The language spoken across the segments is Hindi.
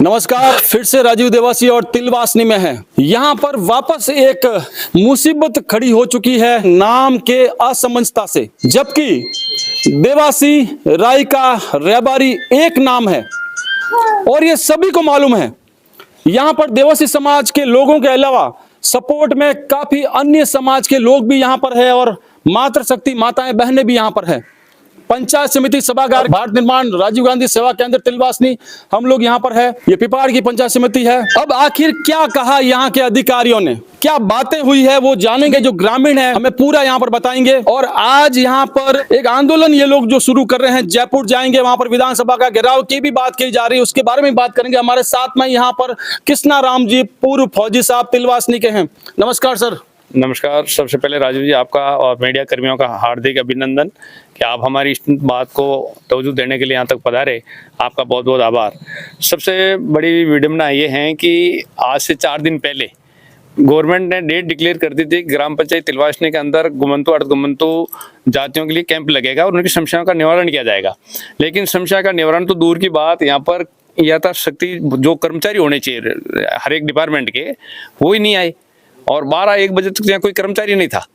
नमस्कार, फिर से राजीव देवासी और तिलवासनी में है। यहाँ पर वापस एक मुसीबत खड़ी हो चुकी है नाम के असमंजसता से। जबकि देवासी, रायका, रैबारी एक नाम है और ये सभी को मालूम है। यहाँ पर देवासी समाज के लोगों के अलावा सपोर्ट में काफी अन्य समाज के लोग भी यहाँ पर है और मातृशक्ति माताएं बहनें भी यहाँ पर है। पंचायत समिति सभागार भारत निर्माण राजीव गांधी सेवा केंद्र तिलवासनी हम लोग यहाँ पर है। ये पिपाड़ की पंचायत समिति है। अब आखिर क्या कहा यहाँ के अधिकारियों ने, क्या बातें हुई है वो जानेंगे। जो ग्रामीण है हमें पूरा यहाँ पर बताएंगे। और आज यहाँ पर एक आंदोलन ये लोग जो शुरू कर रहे हैं, जयपुर जाएंगे, वहां पर विधानसभा का घेराव की भी बात की जा रही है, उसके बारे में बात करेंगे। हमारे साथ में यहाँ पर कृष्णा राम जी, पूर्व फौजी साहब तिलवासनी के हैं। नमस्कार सर। नमस्कार। सबसे पहले राजीव जी, आपका और मीडिया कर्मियों का हार्दिक अभिनंदन कि आप हमारी इस बात को तवज्जो देने के लिए यहाँ तक पधारे। आपका बहुत बहुत आभार। सबसे बड़ी विडंबना ये है कि आज से 4 दिन पहले गवर्नमेंट ने डेट डिक्लेयर कर दी थी। ग्राम पंचायत तिलवासनी के अंदर गुमंतु अर्धगुमंतु जातियों के लिए कैंप लगेगा और उनकी समस्याओं का निवारण किया जाएगा। लेकिन समस्या का निवारण तो दूर की बात, यहाँ पर यथाशक्ति जो कर्मचारी होने चाहिए हर एक डिपार्टमेंट के, वो ही नहीं आए और 12-1 बजे तक यहाँ कोई कर्मचारी नहीं था।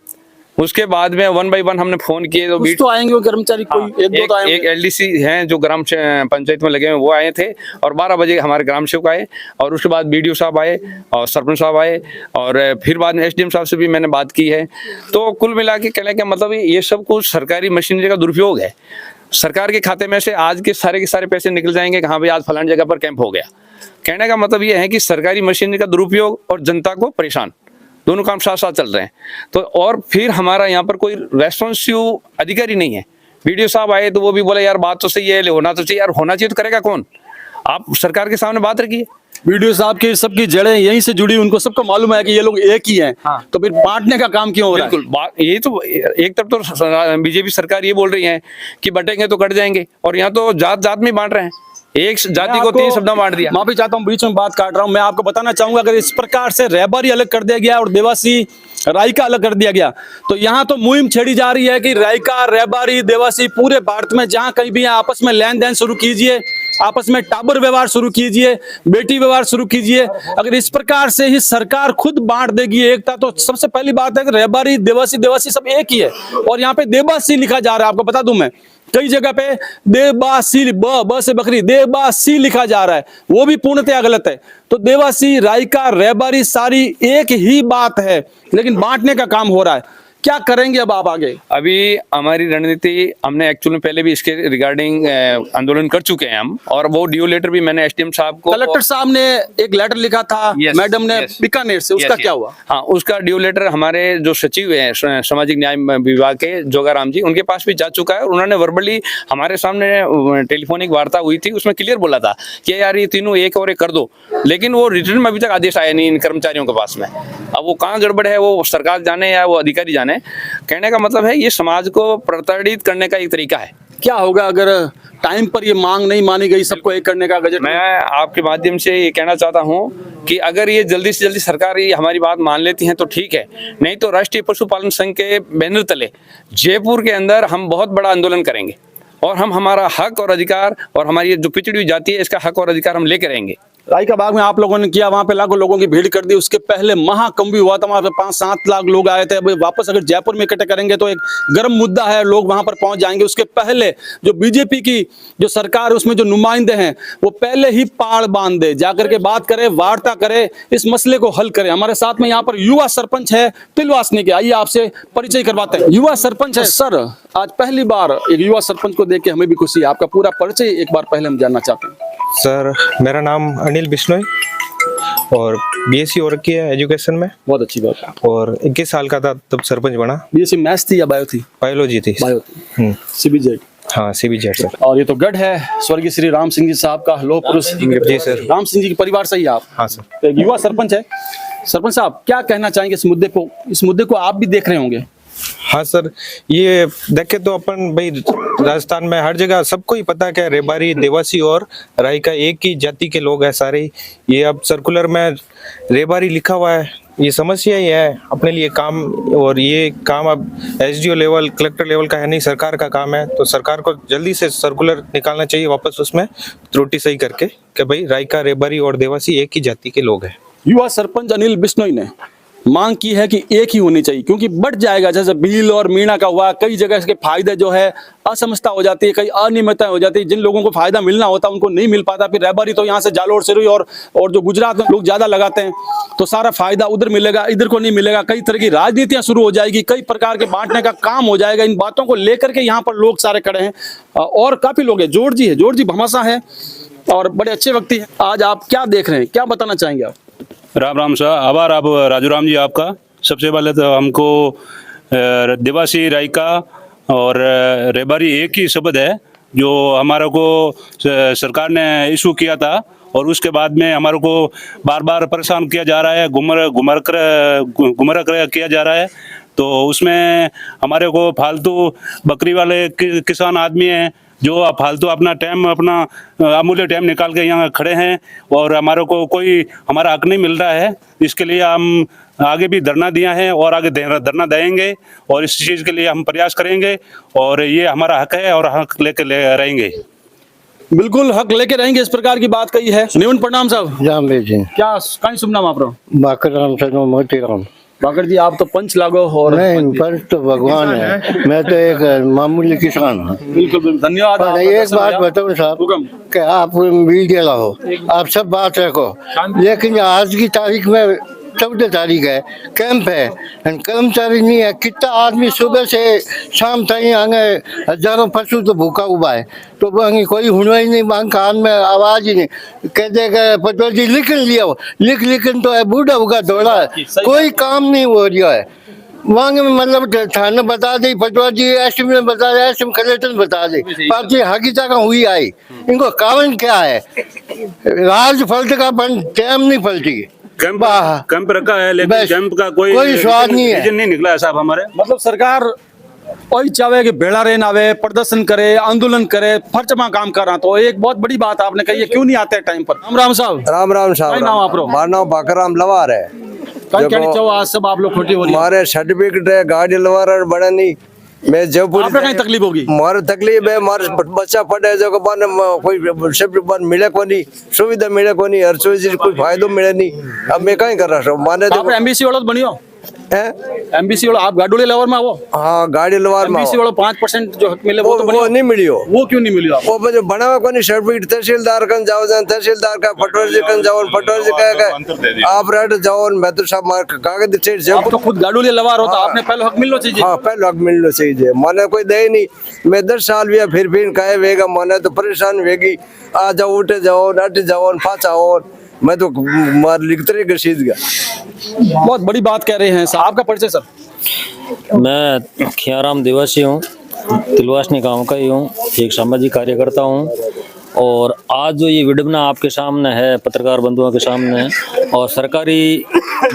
उसके बाद में 1 बाय 1 हमने फोन किए तो आएंगे वो कर्मचारी, कोई एक दो तो आएंगे। एक एलडीसी हैं जो ग्राम पंचायत में लगे हुए, वो आए थे और 12 बजे हमारे ग्राम सेवक आए और उसके बाद बीडीओ साहब आए और सरपंच साहब आए और फिर बाद में एसडीएम साहब से भी मैंने बात की है। तो कुल मिला के कहने का मतलब ये सब कुछ सरकारी मशीनरी का दुरुपयोग है। सरकार के खाते में से आज के सारे पैसे निकल जाएंगे, कहाँ भाई आज फलानी जगह पर कैंप हो गया। कहने का मतलब ये है कि सरकारी मशीनरी का दुरुपयोग और जनता को परेशान, दोनों काम साथ साथ चल रहे हैं। तो और फिर हमारा यहाँ पर कोई रेस्पॉन्सिव अधिकारी नहीं है। वीडियो साहब आए तो वो भी बोले यार बात तो सही है, होना तो चाहिए। यार होना चाहिए तो करेगा कौन? आप सरकार के सामने बात रखिए। वीडियो साहब की सबकी जड़ें यहीं से जुड़ी, उनको सबको मालूम है कि ये लोग एक ही हैं। हाँ। तो फिर बांटने का काम क्यों हो रहा है? बिल्कुल, यही तो एक तरफ तो बीजेपी सरकार ये बोल रही है कि बटेंगे तो कट जाएंगे और यहाँ तो जात जात में बांट रहे हैं। एक जाति को 3 शब्द बांट दिया। माफी चाहता हूँ, बीच में बात काट रहा हूँ। मैं आपको बताना चाहूंगा, अगर इस प्रकार से रैबारी अलग कर दिया गया और देवासी रायका अलग कर दिया गया तो यहाँ तो मुहिम छेड़ी जा रही है कि रायका, रैबारी, देवासी पूरे भारत में जहां कहीं भी आपस में लेन देन शुरू कीजिए, आपस में टाबर व्यवहार शुरू कीजिए, बेटी व्यवहार शुरू कीजिए। अगर इस प्रकार से ही सरकार खुद बांट देगी एकता, तो सबसे पहली बात है कि रैबारी, देवासी सब एक ही है। और यहाँ पे देवासी लिखा जा रहा है, आपको बता दूं मैं, कई जगह पे देवासी, ब से बकरी, देवासी लिखा जा रहा है, वो भी पूर्णतया गलत है। तो देवासी, रायका, रैबारी सारी एक ही बात है, लेकिन बांटने का काम हो रहा है। क्या करेंगे अब आप आगे? अभी हमारी रणनीति, हमने एक्चुअली पहले भी इसके रिगार्डिंग आंदोलन कर चुके हैं हम, और वो ड्यू लेटर भी मैंने एसडीएम साहब को, कलेक्टर साहब ने एक लेटर लिखा था मैडम ने बीकानेर से, उसका क्या हुआ? हाँ, उसका ड्यू लेटर हमारे जो सचिव हैं सामाजिक न्याय विभाग के जोगाराम जी, उनके पास भी जा चुका है। और उन्होंने वर्बली हमारे सामने टेलीफोनिक वार्ता हुई थी, उसमें क्लियर बोला था कि यार ये तीनों एक और एक कर दो। लेकिन वो रिटर्न में अभी तक आदेश आया नहीं इन कर्मचारियों के पास में। अब वो कहाँ गड़बड़ है वो सरकार जाने या वो अधिकारी जाने। कहने का मतलब है ये समाज को प्रताड़ित करने का एक तरीका है। क्या होगा अगर टाइम पर ये मांग नहीं मानी गई, सबको एक करने का गजट? मैं आपके माध्यम से ये कहना चाहता हूँ कि अगर ये जल्दी से जल्दी सरकार ये हमारी बात मान लेती है तो ठीक है, नहीं तो राष्ट्रीय पशुपालन संघ के बैनर तले जयपुर के अंदर हम बहुत बड़ा आंदोलन करेंगे और हम हमारा हक और अधिकार और हमारी जो पिछड़ी हुई जाति है इसका हक और अधिकार हम लेकर रहेंगे। रायका बाग में आप लोगों ने किया, वहां पे लाखों लोगों की भीड़ कर दी। उसके पहले महाकुंभ भी हुआ था, वहां पे 5-7 लाख लोग आए थे। अब वापस अगर जयपुर में इकट्ठे करेंगे तो एक गर्म मुद्दा है, लोग वहां पर पहुंच जाएंगे। उसके पहले जो बीजेपी की जो सरकार, उसमें जो नुमाइंदे हैं वो पहले ही पाड़ बांध दे, जाकर के बात करे, वार्ता करे, इस मसले को हल करे। हमारे साथ में यहाँ पर युवा सरपंच है तिलवासनी के, आइए आपसे परिचय करवाते हैं। युवा सरपंच है सर, आज पहली बार एक युवा सरपंच को देख के हमें भी खुशी है। आपका पूरा परिचय एक बार पहले हम जानना चाहते हैं। सर, मेरा नाम अनिल बिश्नोई और बीएससी हो रखी है एजुकेशन में। बहुत अच्छी बात है। और 21 साल का था तब सरपंच बना। बीएससी मैथ्स थी या बायो थी? बायोलॉजी थी। बायो थी। सीबीजेड? हाँ, सीबीजेड सर। और ये तो गढ़ है स्वर्गीय श्री राम सिंह जी साहब का, लोह पुरुष। जी सर। राम सिंह जी के परिवार से ही आप? हाँ सर। तो एक युवा सरपंच है। सरपंच साहब क्या कहना चाहेंगे इस मुद्दे को? इस मुद्दे को आप भी देख रहे होंगे। हाँ सर, ये देखे तो अपन भाई राजस्थान में हर जगह सबको ही पता है रेबारी, देवासी और रायका एक ही जाति के लोग हैं सारे। ये अब सर्कुलर में रेबारी लिखा हुआ है, ये समस्या ही है अपने लिए काम। और ये काम अब एसडीओ लेवल, कलेक्टर लेवल का है नहीं, सरकार का काम है। तो सरकार को जल्दी से सर्कुलर निकालना चाहिए वापस, उसमें त्रुटि सही करके कि भाई रायका, रेबारी और देवासी एक ही जाति के लोग हैं। युवा सरपंच अनिल बिश्नोई ने मांग की है कि एक ही होनी चाहिए, क्योंकि बढ़ जाएगा। जैसे भील और मीणा का हुआ, कई जगह इसके फायदे जो है असमझता हो जाती है, कई अनियमितताएं हो जाती है, जिन लोगों को फायदा मिलना होता है उनको नहीं मिल पाता। फिर रेबारी तो यहाँ से जालोर, सिरोही और जो गुजरात में लोग ज्यादा लगाते हैं, तो सारा फायदा उधर मिलेगा, इधर को नहीं मिलेगा। कई तरह की राजनीतियां शुरू हो जाएगी, कई प्रकार के बांटने का काम हो जाएगा। इन बातों को लेकर के यहाँ पर लोग सारे खड़े हैं और काफी लोग हैं। जोड़ जी भमासा है और बड़े अच्छे व्यक्ति हैं। आज आप क्या देख रहे हैं, क्या बताना चाहेंगे आप? राम राम साहब, आभार आप राजू राम जी आपका। सबसे पहले तो हमको देवासी, रायका और रेबारी एक ही शब्द है जो हमारे को सरकार ने इशू किया था, और उसके बाद में हमारे को बार बार परेशान किया जा रहा है, गुमराह किया जा रहा है। तो उसमें हमारे को फालतू बकरी वाले किसान आदमी हैं जो फालतू अपना टाइम, अपना अमूल्य टाइम निकाल के यहाँ खड़े हैं, और हमारे को कोई हमारा हक नहीं मिल रहा है। इसके लिए हम आगे भी धरना दिया है और आगे धरना देंगे, और इस चीज़ के लिए हम प्रयास करेंगे, और ये हमारा हक है और हक लेके रहेंगे। बिल्कुल हक लेके रहेंगे, इस प्रकार की बात कही है। निवन प्रणाम साहब। जाम जी क्या कहीं शुभ नाम आप? बाकर राम सनो मोती राम। बाकर जी, आप तो पंच लागो और नहीं, पंच तो भगवान है, मैं तो एक मामूली किसान हूँ। बिल्कुल बिल्कुल, धन्यवाद। पर एक बात बताऊँ साहब कि आप मीडिया लाओ, आप सब बात रखो, लेकिन आज की तारीख में 14 तारीख है, कैंप है, कर्मचारी नहीं है। कितना आदमी सुबह से शाम तक आगे हजारों पशु तो भूखा हुआ है, तो वो कोई हुआ ही नहीं, वहाँ कान में आवाज ही नहीं। कहते पटवारी जी लिख लिया, लिखन तो है बूढ़ा होगा दौड़ा है, कोई काम नहीं हो रहा है। वहाँ में मतलब थाने बता दे, पटवारी जी एसएम ने बता दे, एसएम कलेक्टर बता दे, पार्टी हकीकत का हुई आई। इनको कारण क्या है? राज फलते का टाइम नहीं फलती। कैंप रखा है, लेकिन कैंप का कोई स्वाद नहीं है, नहीं निकला है साहब हमारे। मतलब सरकार वही चाहे कि बेड़ा रेन आवे, प्रदर्शन करे, आंदोलन करे, फर्चमा काम करा। तो एक बहुत बड़ी बात आपने कही है, क्यों नहीं आते टाइम पर? राम राम साहब। राम राम साहब। नाम आप? मारा नाम बाकराम लवार है। आज सब आप लोग खोटी हो रही है। हमारे सर्टिफिकेट है, गाड़ी लवार बड़ा नहीं। मैं जयपुर आपको कहीं तकलीफ होगी? मारे तकलीफ है, मारे बच्चा पढ़े जो को बाने कोई सब मिले को नहीं, सुविधा मिले को नहीं, हर चीज कोई फायदो मिले नहीं। अब मैं कहीं कर रहा हूँ माने तो एमबीसी वाला बनियो है, एमबीसी वाला आप गाड़ी लेवर में वो। हाँ, गाड़ी लवार में एमबीसी वाला 5% जो हक मिले वो तो वो नहीं मिली। वो क्यों नहीं मिली? वो जो बना हुआ कोई सर्टिफिकेट तहसीलदार कन जाओ, तहसीलदार का पटवारी जी कन जाओ, पटवारी जी का आप रेट जाओ, मैं तो सब मार कागज दे। जब आप तो खुद गाड़ी ले लवार होता, आपने पहले हक मिलना चाहिए। हाँ, पहले हक मिलना चाहिए। माने कोई दे नहीं, मैं 10 साल भी फिर कहे वेगा, माने तो परेशान वेगी। आ जाओ, उठे जाओ, नाटे जाओ, पाचा आओ, मैं तो मार लिखते रहे घसीट गया। बहुत बड़ी बात कह रहे हैं साहब। आपका परिचय सर? मैं खियाराम देवासी हूँ, तिलवासनी गांव का ही हूँ, एक सामाजिक कार्यकर्ता हूँ। और आज जो ये विडंबना आपके सामने है, पत्रकार बंधुओं के सामने है, और सरकारी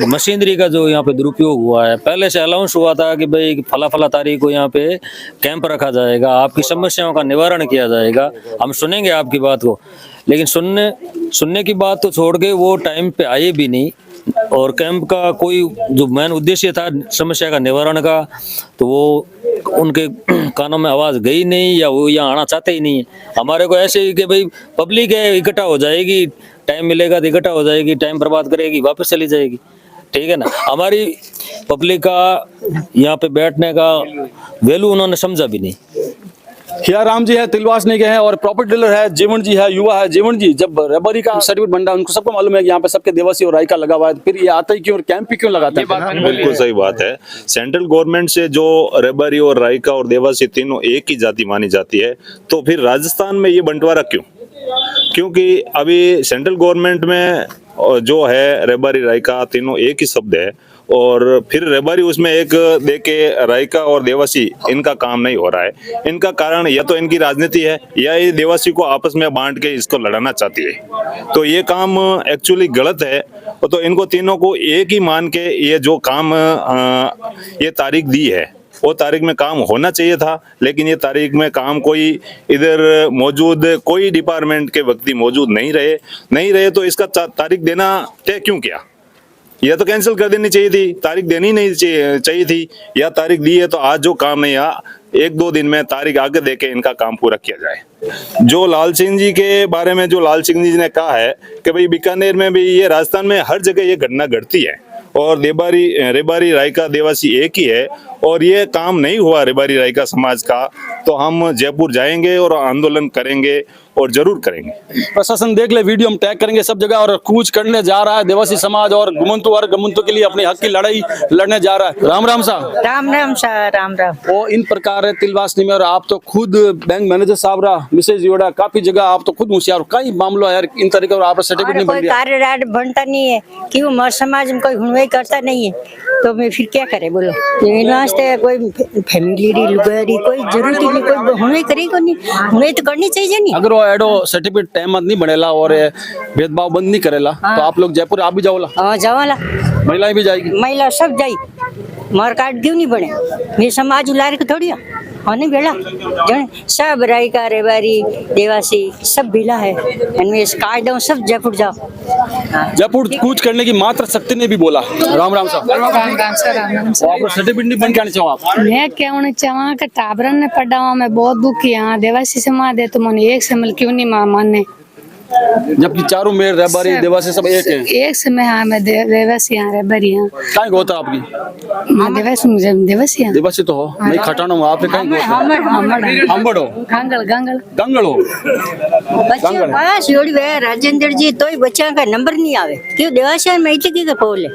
मशीनरी का जो यहाँ पे दुरुपयोग हुआ है। पहले से अलाउंस हुआ था कि भाई फला तारीख को यहाँ पे कैंप रखा जाएगा, आपकी समस्याओं का निवारण किया जाएगा, हम सुनेंगे आपकी बात को। लेकिन सुनने की बात तो छोड़ के वो टाइम पे आए भी नहीं, और कैंप का कोई जो मेन उद्देश्य था समस्या का निवारण का, तो वो उनके कानों में आवाज गई नहीं, या वो यहाँ आना चाहते ही नहीं है। हमारे को ऐसे ही कि भाई पब्लिक है, इकट्ठा हो जाएगी, टाइम मिलेगा तो इकट्ठा हो जाएगी, टाइम बर्बाद करेगी, वापस चली जाएगी, ठीक है ना। हमारी पब्लिक का यहाँ पे बैठने का वैल्यू उन्होंने समझा भी नहीं। खियाराम जी है, तिलवासनी के हैं, और प्रॉपर्टी डीलर है जीवन जी है, युवा है। जीवन जी, जब रेबारी का सर्टिफिकेट बन रहा है, उनको सबको मालूम है कि यहाँ पे सबके देवासी और रायका लगा हुआ है, फिर ये आता ही क्यों और कैंप ही क्यों लगाते हैं? बिल्कुल सही बात है। सेंट्रल गवर्नमेंट से जो रेबारी और रायका और देवासी तीनों एक ही जाति मानी जाती है, तो फिर राजस्थान में ये बंटवारा क्यों? क्योंकि अभी सेंट्रल गवर्नमेंट में जो है रेबारी रायका तीनों एक ही शब्द है, और फिर रेबारी उसमें एक देके रायका और देवासी इनका काम नहीं हो रहा है। इनका कारण या तो इनकी राजनीति है, या ये देवासी को आपस में बांट के इसको लड़ाना चाहती है। तो ये काम एक्चुअली गलत है। तो इनको तीनों को एक ही मान के ये जो काम ये तारीख दी है, वो तारीख में काम होना चाहिए था, लेकिन ये तारीख में काम कोई इधर मौजूद कोई डिपार्टमेंट के व्यक्ति मौजूद नहीं रहे तो इसका तारीख देना तय क्यों किया? यह तो कैंसिल कर देनी चाहिए थी, तारीख देनी नहीं चाहिए थी। या तारीख दी है तो आज जो काम नहीं आ 1-2 दिन में तारीख आगे देके इनका काम पूरा किया जाए। जो लाल सिंह जी के बारे में जो लाल सिंह जी ने कहा है कि भाई बीकानेर में भी, ये राजस्थान में हर जगह ये घटना घटती है और रेबारी रायका देवासी एक ही है और ये काम नहीं हुआ रेबारी रायका समाज का, तो हम जयपुर जाएंगे और आंदोलन करेंगे और जरूर करेंगे। प्रशासन देख ले, वीडियो हम टैग करेंगे सब जगह। और कूच करने जा रहा है देवासी समाज और गुमंतु और गमंतु के लिए अपने हक की लड़ाई लड़ने जा रहा है। राम राम साहब। राम राम साहब, राम राम। वो इन प्रकार है तिलवासनी में, और आप तो खुद बैंक मैनेजर साहब रहा, मिसेज योड़ा, काफी जगह आप तो खुद होशियार, कई मामला है यार इन तरीके, और आप सर्टिफिकेट नहीं बन कोई गया। कार्य बनता नहीं है, क्यों हमारे समाज में कोई हुनवाई करता नहीं है, तो मैं फिर क्या करे बोलो। लेकिन वास्ते कोई फैमिली लुगारी कोई जरूरत नहीं, कोई हुनवाई करेगा नहीं, हुनवाई तो करनी चाहिए नहीं। अगर वो एडो सर्टिफिकेट टाइम नहीं बनेला और भेदभाव बंद नहीं करेला तो आप लोग जयपुर आप भी जाओला? हाँ जावाला, महिलाएं भी जाएगी? महिला सब जाई, मार काट क्यों नहीं बने, ये समाज उलार के थोड़ी होने बेला जन सब रायका रेबारी देवासी सब भेला है, काट दो सब जयपुर जाओ। जयपुर कूच करने की मात्र शक्ति ने भी बोला। राम राम साहब। Ram Ram sir, Ram Ram sir. आप सर्टिफिकेट नहीं बन के आने चाहो आप? मैं कहना चाहूँ कि टाबरन ने पढ़ा हुआ, मैं बहुत दुखी हाँ देवासी समाज है तो मैंने एक समल क्यों नहीं माने, जबकि चारों में रेबारी देवासी सब एक है। एक समय हाँ मैं देवासी हाँ रेबारी हाँ। कहाँ गोता आपकी? माँ देवासी हाँ। देवासी तो हो, मैं खटाना हूँ, आपने कहीं गोता? अंबड़ हो? गंगल हो? बच्चे बस जोड़ी वे राजेंद्र जी तो ही बच्चा का नंबर नहीं आवे, क्यों देवासी में इतनी के पोल है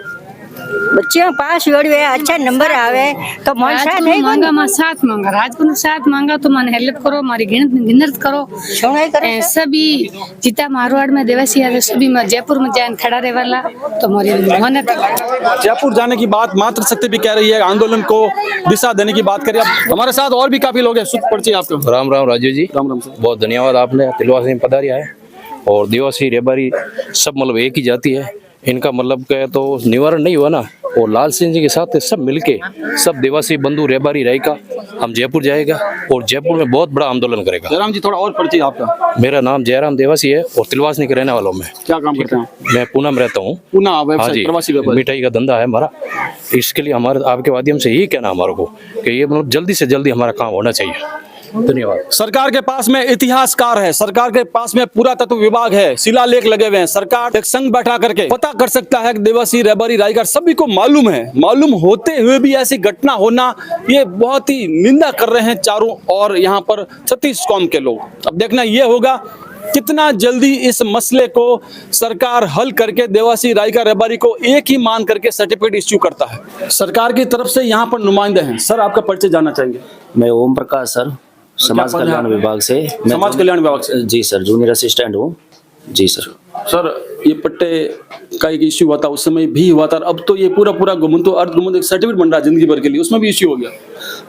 बच्चों पास जोड़ी वे अच्छा नंबर आवे तो मन साथ है मांगा मां साथ मांगा राजपुर साथ मांगा तो मन हेल्प करो, मारी गिनत करो, सुनाई करो। सभी जितना मारवाड़ में देवासी है सभी में जयपुर में जान खड़ा रहे वाला तो मोरी मन जयपुर जाने की बात मात्र शक्ति भी कह रही है, आंदोलन को दिशा देने की बात करिए। हमारे साथ और भी काफी लोग हैं, सुख पर्ची आपको। राम राम राजू जी, राम राम सर। बहुत धन्यवाद, आपने तिलवासी में पधारिया है। और देवासी रेबारी सब मतलब एक ही जाति है, इनका मतलब क्या है तो निवारण नहीं हुआ ना, और लाल सिंह जी के साथ सब मिलके सब देवासी बंधु रेबारी रायका हम जयपुर जाएगा और जयपुर में बहुत बड़ा आंदोलन करेगा। जयराम जी थोड़ा और परिचय आपका। मेरा नाम जयराम देवासी है और तिलवासनी के रहने वाला हूँ मैं। क्या काम करते हैं? मैं पूना में रहता हूँ। पूना हाँ जी, मिठाई का धंधा है हमारा। इसके लिए हमारे आपके माध्यम से यही कहना हमारे को कि ये मतलब जल्दी से जल्दी हमारा काम होना चाहिए। धन्यवाद। सरकार के पास में इतिहासकार है, सरकार के पास में पुरातत्व विभाग है, शिलालेख लगे हुए हैं, सरकार एक संघ बैठा करके पता कर सकता है कि देवासी रेबारी रायका सभी को मालूम है। मालूम होते हुए भी ऐसी घटना होना, ये बहुत ही निंदा कर रहे हैं चारों और यहाँ पर 36 कौम के लोग। अब देखना ये होगा कितना जल्दी इस मसले को सरकार हल करके देवासी रायका रेबारी को एक ही मान करके सर्टिफिकेट इश्यू करता है। सरकार की तरफ से यहाँ पर नुमाइंदे हैं। सर आपका परिचय जानना चाहेंगे? मैं ओम प्रकाश सर, समाज कल्याण विभाग से। समाज कल्याण विभाग से? जी सर, जूनियर असिस्टेंट हूँ। जी सर। सर ये पट्टे का एक इश्यू हुआ था, उस समय भी हुआ था, अब तो ये पूरा गुमंतु अर्ध गुमंतु सर्टिफिकेट बन रहा है जिंदगी भर के लिए, उसमें भी इश्यू हो गया।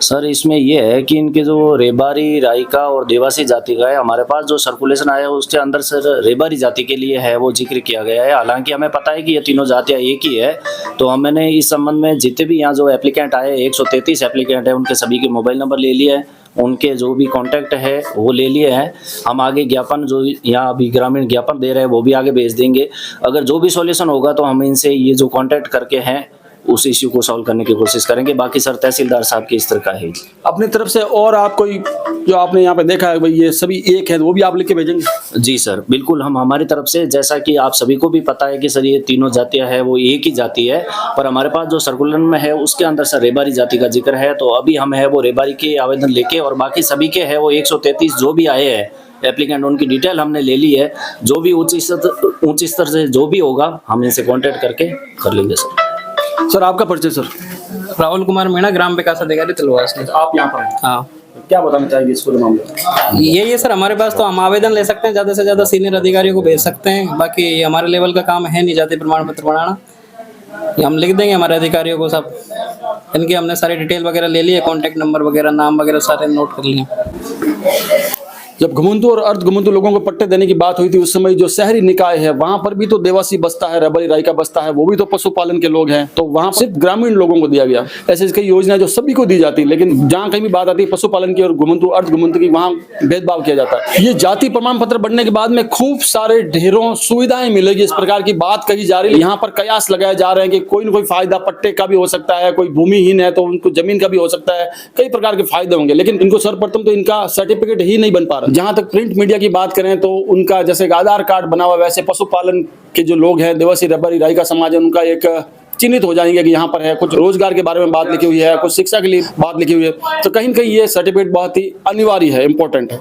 सर इसमें ये है कि इनके जो रेबारी रायका और देवासी जाति का है, हमारे पास जो सर्कुलेशन आया है उसके अंदर सर रेबारी जाति के लिए है वो जिक्र किया गया है। हालांकि हमें पता है कि ये तीनों जातियाँ एक ही है, तो हमने इस संबंध में जितने भी यहाँ जो एप्लीकेंट आए 133 एप्लीकेंट है, उनके सभी के मोबाइल नंबर ले लिए है, उनके जो भी कांटेक्ट है वो ले लिए हैं। हम आगे ज्ञापन जो यहाँ अभी ग्रामीण ज्ञापन दे रहे हैं वो भी आगे भेज देंगे। अगर जो भी सॉल्यूशन होगा तो हम इनसे ये जो कांटेक्ट करके हैं उस इश्यू को सॉल्व करने की कोशिश करेंगे। बाकी सर तहसीलदार साहब की इस तरह का है। अपनी तरफ से और आप कोई जो आपने यहाँ पे देखा है भाई ये सभी एक है, वो भी आप लिख के भेजेंगे? जी सर बिल्कुल, हम हमारी तरफ से, जैसा कि आप सभी को भी पता है कि सर ये तीनों जातियां है वो एक ही जाति है, पर हमारे पास जो सर्कुलर में है उसके अंदर सर रेबारी जाति का जिक्र है, तो अभी हम है वो रेबारी के आवेदन लेके और बाकी सभी के है वो 133 जो भी आए हैं एप्लीकेंट उनकी डिटेल हमने ले ली है। जो भी उच्च स्तर से जो भी होगा हम इनसे कॉन्टेक्ट करके कर लेंगे। सर आपका परिचय? सर राहुल कुमार मीणा, ग्राम विकास अधिकारी तिलवासनी। आप यहाँ पर? हाँ। क्या बताना चाहेंगे इस पूरे मामले? यही है सर, हमारे पास तो हम आवेदन ले सकते हैं, ज़्यादा से ज़्यादा सीनियर अधिकारियों को भेज सकते हैं। बाकी हमारे लेवल का काम है नहीं जाति प्रमाण पत्र बनाना, ये हम लिख देंगे हमारे अधिकारियों को सब। इनकी हमने सारी डिटेल वगैरह ले ली है, कॉन्टैक्ट नंबर वगैरह नाम वगैरह सारे नोट कर लिए। जब घुमंतु और अर्ध घुमंतु लोगों को पट्टे देने की बात हुई थी उस समय जो शहरी निकाय है वहां पर भी तो देवासी बसता है, रबारी रायका बसता है, वो भी तो पशुपालन के लोग हैं, तो वहां सिर्फ ग्रामीण लोगों को दिया गया। ऐसे कई योजनाएं जो सभी को दी जाती है, लेकिन जहां कहीं भी बात आती है पशुपालन की और घुमंतु अर्ध घुमंतु की, वहां भेदभाव किया जाता है। ये जाति प्रमाण पत्र बनने के बाद में खूब सारे ढेरों सुविधाएं मिलेगी, इस प्रकार की बात कही जा रही है। यहाँ पर कयास लगाए जा रहे हैं कि कोई ना कोई फायदा पट्टे का भी हो सकता है, कोई भूमिहीन है तो उनको जमीन का भी हो सकता है, कई प्रकार के फायदे होंगे, लेकिन इनको सर्वप्रथम तो इनका सर्टिफिकेट ही नहीं बन पा रहा। जहां तक प्रिंट मीडिया की बात करें तो उनका जैसे आधार कार्ड बना हुआ, वैसे पशुपालन के जो लोग हैं देवासी रबारी रायका समाज है, उनका एक चिन्हित हो जाएंगे कि यहाँ पर है। कुछ रोजगार के बारे में बात लिखी हुई है, कुछ शिक्षा के लिए बात लिखी हुई है, तो कहीं न कहीं ये सर्टिफिकेट बहुत ही अनिवार्य है, इंपॉर्टेंट है।